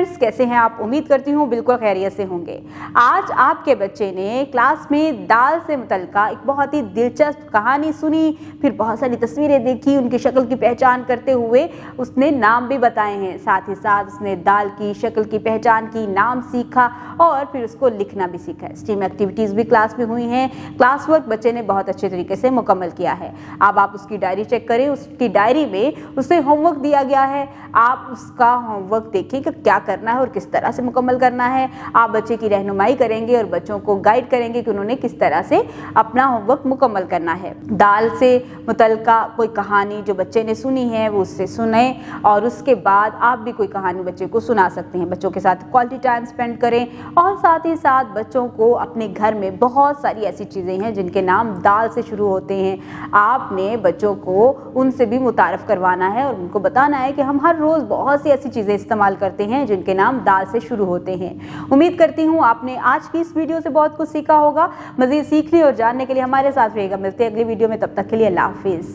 Students, कैसे हैं आप? उम्मीद करती हूँ बिल्कुल खैरियत से होंगे। आज आपके बच्चे ने क्लास में दाल से मुतल्लिका एक बहुत ही दिलचस्प कहानी सुनी, फिर बहुत सारी तस्वीरें देखी, उनकी शक्ल की पहचान करते हुए उसने नाम भी बताए हैं। साथ ही साथ उसने दाल की शक्ल की पहचान की, नाम सीखा और फिर उसको लिखना भी सीखा। स्टीम एक्टिविटीज़ भी क्लास में हुई हैं। क्लास वर्क बच्चे ने बहुत अच्छे तरीके से मुकम्मल किया है। अब आप उसकी डायरी चेक करें। उसकी डायरी में उसे होमवर्क दिया गया है। आप उसका होमवर्क देखिए कि क्या करना है और किस तरह से मुकम्मल करना है। आप बच्चे की रहनुमाई करेंगे और बच्चों को गाइड करेंगे कि उन्होंने किस तरह से अपना होमवर्क मुकम्मल करना है। दाल से मुतल्लिका कोई कहानी जो बच्चे ने सुनी है वो उससे सुने और उसके बाद आप भी कोई कहानी बच्चे को सुना सकते हैं। बच्चों के साथ क्वालिटी टाइम स्पेंड करें और साथ ही साथ बच्चों को अपने घर में बहुत सारी ऐसी चीज़ें हैं जिनके नाम दाल से शुरू होते हैं। आपने बच्चों को उनसे भी मुतारफ़ करवाना है और उनको बताना है कि हम हर रोज़ बहुत सी ऐसी चीज़ें इस्तेमाल करते हैं जिनके नाम दाल से शुरू होते हैं। उम्मीद करती हूँ आपने आज की इस वीडियो से बहुत कुछ सीखा होगा। मज़ीद सीखने और जानने के लिए हमारे साथ रहिएगा। मिलते हैं अगली वीडियो में, तब तक के लिए अल्लाह हाफिज़।